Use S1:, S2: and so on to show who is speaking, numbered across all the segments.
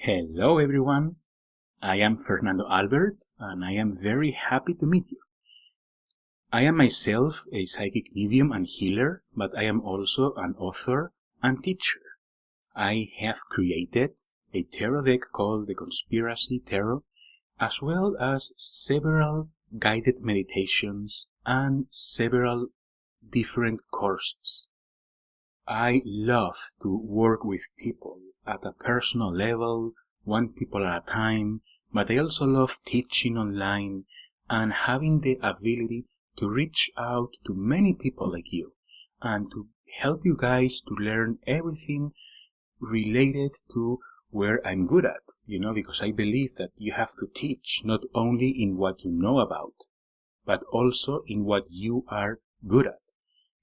S1: Hello everyone, I am Fernando Albert and I am very happy to meet you. I am myself a psychic medium and healer, but I am also an author and teacher. I have created a tarot deck called the Conspiracy Tarot, as well as several guided meditations and several different courses. I love to work with people at a personal level, one people at a time, but I also love teaching online and having the ability to reach out to many people like you and to help you guys to learn everything related to where I'm good at, because I believe that you have to teach not only in what you know about, but also in what you are good at.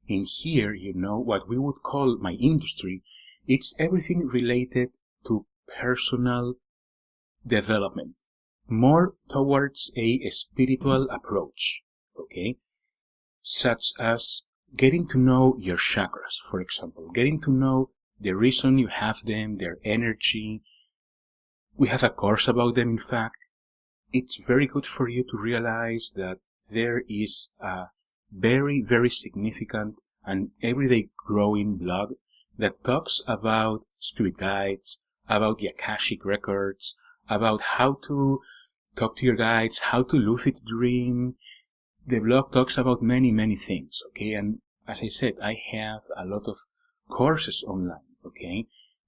S1: In here, what we would call my industry, it's everything related to personal development, more towards a spiritual approach, okay? Such as getting to know your chakras, for example, getting to know the reason you have them, their energy. We have a course about them, in fact. It's very good for you to realize that there is a very, very significant and everyday growing blog that talks about spirit guides, about the Akashic records, about how to talk to your guides, how to lucid dream. The blog talks about many, many things, okay? And as I said, I have a lot of courses online, okay,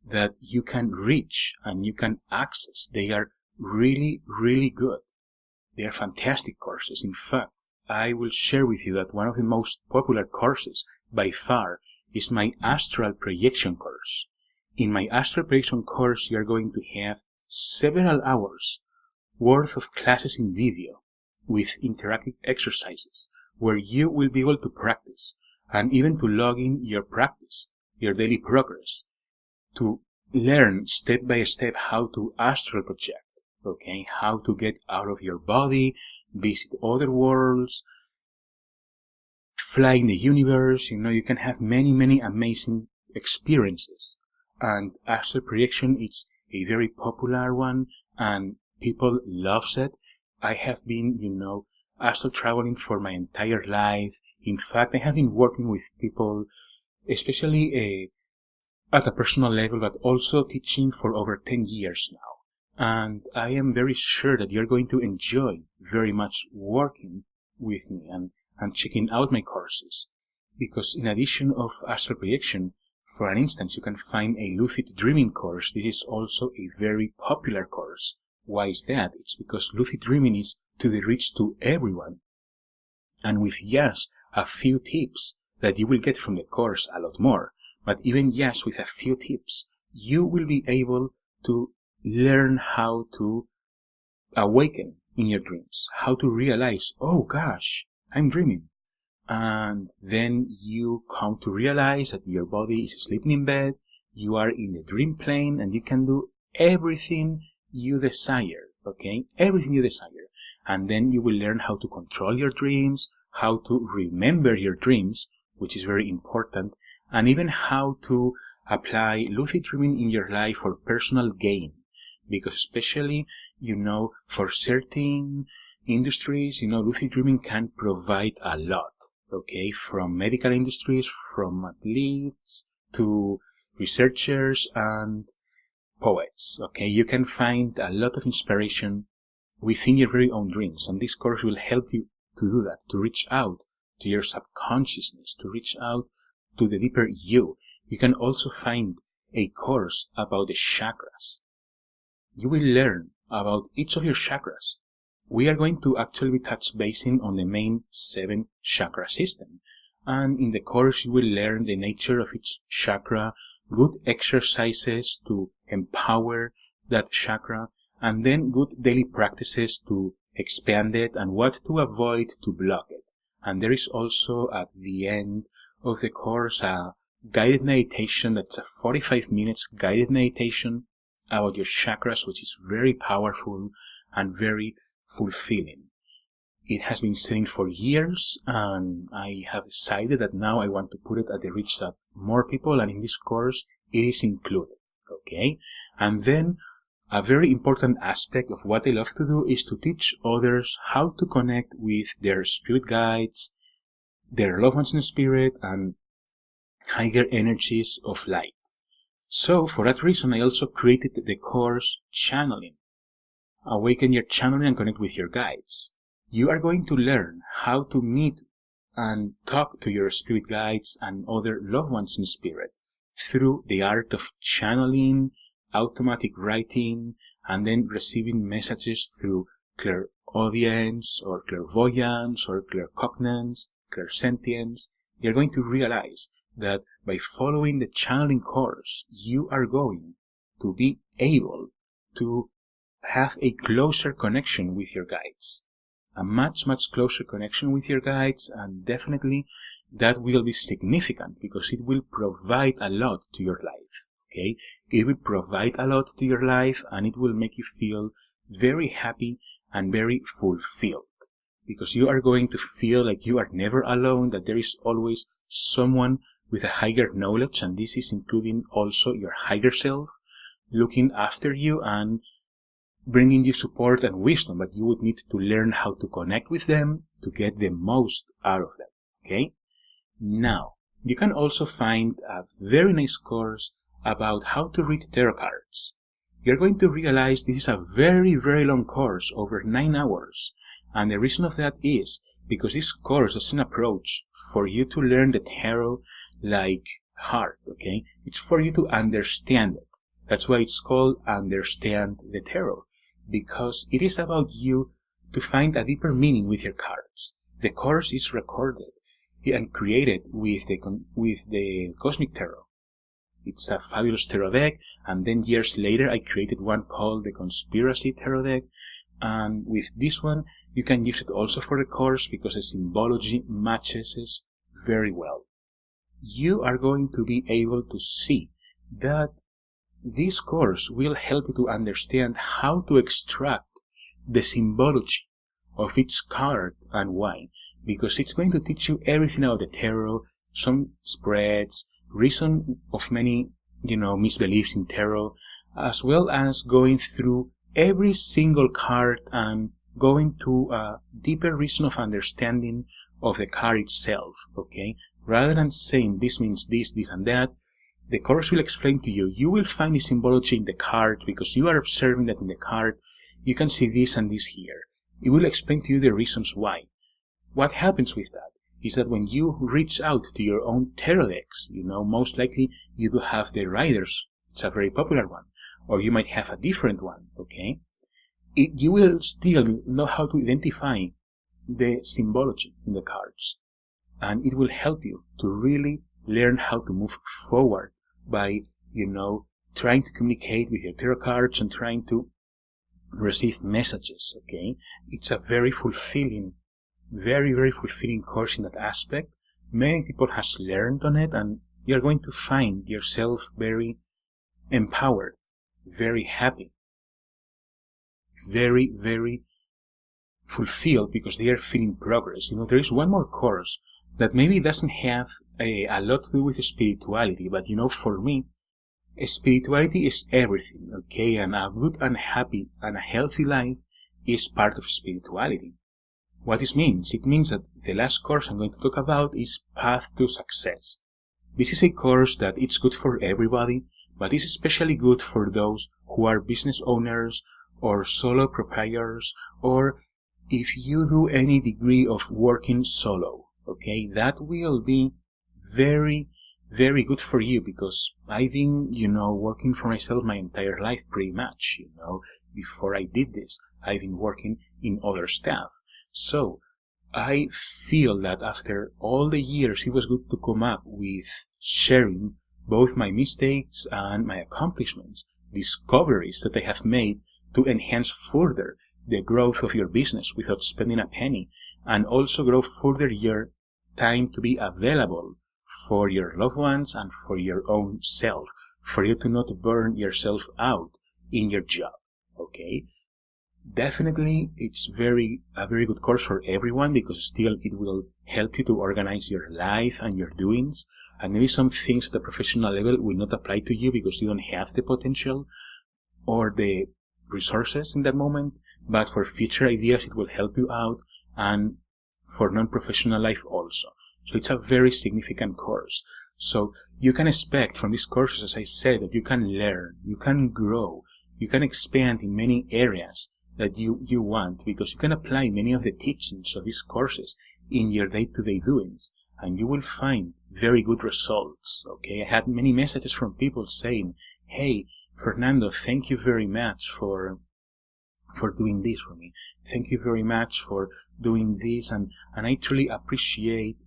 S1: that you can reach and you can access. They are really, really good. They are fantastic courses. In fact, I will share with you that one of the most popular courses by far is my Astral Projection course. In my Astral Projection course, you are going to have several hours worth of classes in video with interactive exercises where you will be able to practice and even to log in your practice, your daily progress, to learn step by step how to astral project, okay, how to get out of your body, visit other worlds, fly in the universe. You can have many, many amazing experiences. And astral projection is a very popular one and people love it. I have been, astral traveling for my entire life. In fact, I have been working with people, especially at a personal level, but also teaching for over 10 years now. And I am very sure that you're going to enjoy very much working with me and checking out my courses. Because in addition of astral projection, for an instance, you can find a Lucid Dreaming course. This is also a very popular course. Why is that? It's because Lucid Dreaming is to the reach to everyone. And with just a few tips that you will get from the course, a lot more, but even just with a few tips, you will be able to learn how to awaken in your dreams, how to realize, oh gosh, I'm dreaming. And then you come to realize that your body is sleeping in bed, you are in the dream plane, and you can do everything you desire, okay? Everything you desire. And then you will learn how to control your dreams, how to remember your dreams, which is very important, and even how to apply lucid dreaming in your life for personal gain. Because especially, for certain industries, lucid dreaming can provide a lot, okay? From medical industries, from athletes, to researchers and poets, okay? You can find a lot of inspiration within your very own dreams, and this course will help you to do that, to reach out to your subconsciousness, to reach out to the deeper you. You can also find a course about the chakras. You will learn about each of your chakras. We are going to actually be touch basing on the main 7 chakra system. And in the course, you will learn the nature of each chakra, good exercises to empower that chakra, and then good daily practices to expand it and what to avoid to block it. And there is also at the end of the course a guided meditation that's a 45 minutes guided meditation about your chakras, which is very powerful and very fulfilling. It has been sitting for years, and I have decided that now I want to put it at the reach that more people, and in this course it is included, okay? And then A very important aspect of what I love to do is to teach others how to connect with their spirit guides, their loved ones in spirit, and higher energies of light. So, for that reason, I also created the course Channeling. Awaken your channeling and connect with your guides. You are going to learn how to meet and talk to your spirit guides and other loved ones in spirit through the art of channeling, automatic writing, and then receiving messages through clairaudience or clairvoyance or claircognance, clairsentience. You're going to realize that by following the channeling course, you are going to be able to have a closer connection with your guides. A much closer connection with your guides, and definitely that will be significant because it will provide a lot to your life. Okay, it will provide a lot to your life, and it will make you feel very happy and very fulfilled, because you are going to feel like you are never alone, that there is always someone with a higher knowledge, and this is including also your higher self, looking after you and bringing you support and wisdom, but you would need to learn how to connect with them to get the most out of them. Okay, now you can also find a very nice course about how to read tarot cards. You're going to realize this is a very long course, over 9 hours. And the reason of that is because this course is an approach for you to learn the tarot like hard, okay? It's for you to understand it. That's why it's called Understand the Tarot, because it is about you to find a deeper meaning with your cards. The course is recorded and created with the Cosmic Tarot. It's a fabulous tarot deck, and then years later I created one called the Conspiracy Tarot deck, and with this one you can use it also for the course because the symbology matches it very well. You are going to be able to see that this course will help you to understand how to extract the symbology of each card and why, because it's going to teach you everything about the tarot, some spreads, reason of many, misbeliefs in tarot, as well as going through every single card and going to a deeper reason of understanding of the card itself, okay? Rather than saying this means this, this and that, the course will explain to you. You will find the symbology in the card because you are observing that in the card you can see this and this here. It will explain to you the reasons why. What happens with that is that when you reach out to your own tarot decks, most likely you do have the Riders. It's a very popular one. Or you might have a different one, okay? You will still know how to identify the symbology in the cards. And it will help you to really learn how to move forward by, trying to communicate with your tarot cards and trying to receive messages, okay? It's a very fulfilling course in that aspect. Many people has learned on it, and you're going to find yourself very empowered, very happy, very fulfilled because they are feeling progress. There is one more course that maybe doesn't have a lot to do with spirituality, but for me, spirituality is everything, okay? And a good and happy and a healthy life is part of spirituality. What this means? It means that the last course I'm going to talk about is Path to Success. This is a course that it's good for everybody, but it's especially good for those who are business owners or solo proprietors, or if you do any degree of working solo, okay? That will be very good for you because I've been, working for myself my entire life pretty much, Before I did this, I've been working in other stuff. So I feel that after all the years, it was good to come up with sharing both my mistakes and my accomplishments, discoveries that I have made to enhance further the growth of your business without spending a penny, and also grow further your time to be available for your loved ones and for your own self, for you to not burn yourself out in your job, okay? Definitely, it's a very good course for everyone because still it will help you to organize your life and your doings, and maybe some things at the professional level will not apply to you because you don't have the potential or the resources in that moment, but for future ideas it will help you out, and for non-professional life also. So it's a very significant course. So you can expect from these courses, as I said, that you can learn, you can grow, you can expand in many areas that you want, because you can apply many of the teachings of these courses in your day-to-day doings, and you will find very good results. Okay, I had many messages from people saying, hey, Fernando, thank you very much for doing this for me. Thank you very much for doing this, and I truly appreciate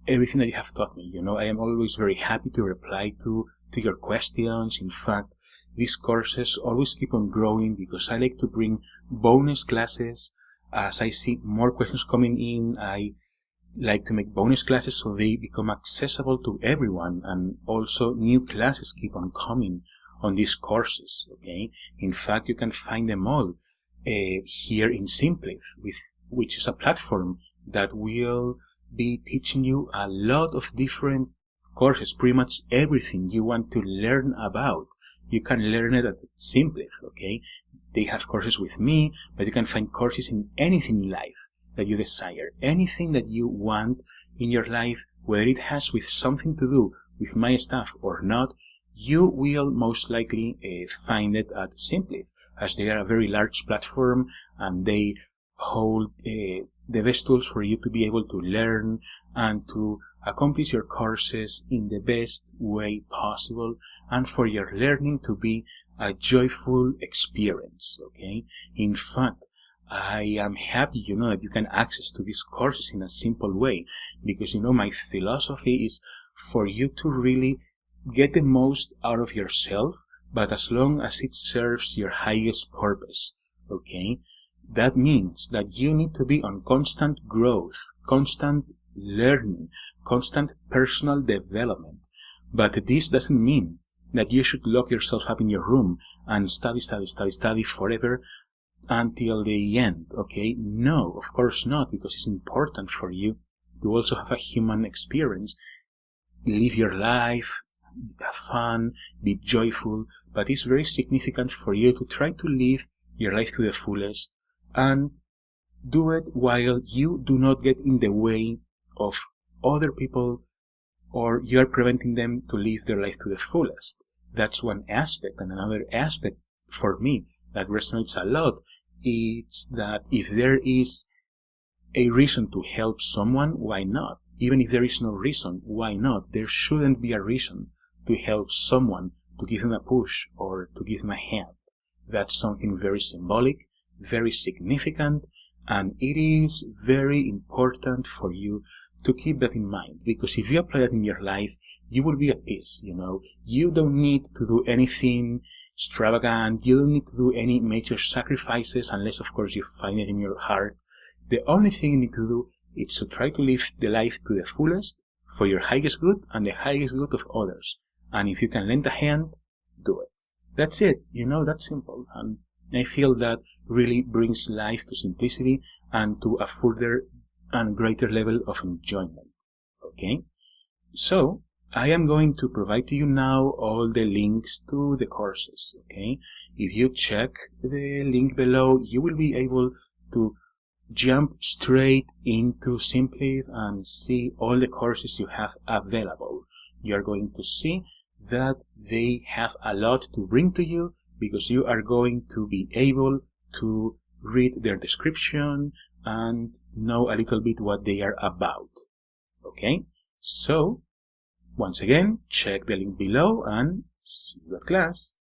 S1: everything that you have taught me. You know, I am always very happy to reply to your questions. In fact, these courses always keep on growing because I like to bring bonus classes. As I see more questions coming in, I like to make bonus classes so they become accessible to everyone, and also new classes keep on coming on these courses. Okay, in fact, you can find them all here in Simpliv, which is a platform that will be teaching you a lot of different courses. Pretty much everything you want to learn about, you can learn it at Simpliv. Okay, they have courses with me, but you can find courses in anything in life that you desire, anything that you want in your life, whether it has with something to do with my stuff or not. You will most likely find it at Simpliv, as they are a very large platform and they hold the best tools for you to be able to learn and to accomplish your courses in the best way possible, and for your learning to be a joyful experience. Okay, in fact, I am happy, that you can access to these courses in a simple way, because, my philosophy is for you to really get the most out of yourself, but as long as it serves your highest purpose. Okay, that means that you need to be on constant growth, constant learning, constant personal development. But this doesn't mean that you should lock yourself up in your room and study forever until the end. Okay, no, of course not, because it's important for you to also have a human experience, live your life, have fun, be joyful, but it's very significant for you to try to live your life to the fullest and do it while you do not get in the way of other people, or you are preventing them to live their life to the fullest. That's one aspect. And another aspect for me that resonates a lot is that if there is a reason to help someone, why not? Even if there is no reason, why not? There shouldn't be a reason to help someone, to give them a push or to give them a hand. That's something very symbolic, very significant, and it is very important for you to keep that in mind, because if you apply that in your life, you will be at peace. You don't need to do anything extravagant, you don't need to do any major sacrifices, unless of course you find it in your heart. The only thing you need to do is to try to live the life to the fullest for your highest good and the highest good of others. And if you can lend a hand, do it. That's it. That's simple. And I feel that really brings life to simplicity and to a further and greater level of enjoyment. Okay? So, I am going to provide to you now all the links to the courses. Okay? If you check the link below, you will be able to jump straight into Simpliv and see all the courses you have available. You are going to see that they have a lot to bring to you, because you are going to be able to read their description and know a little bit what they are about. Okay? So, once again, check the link below and see you at class.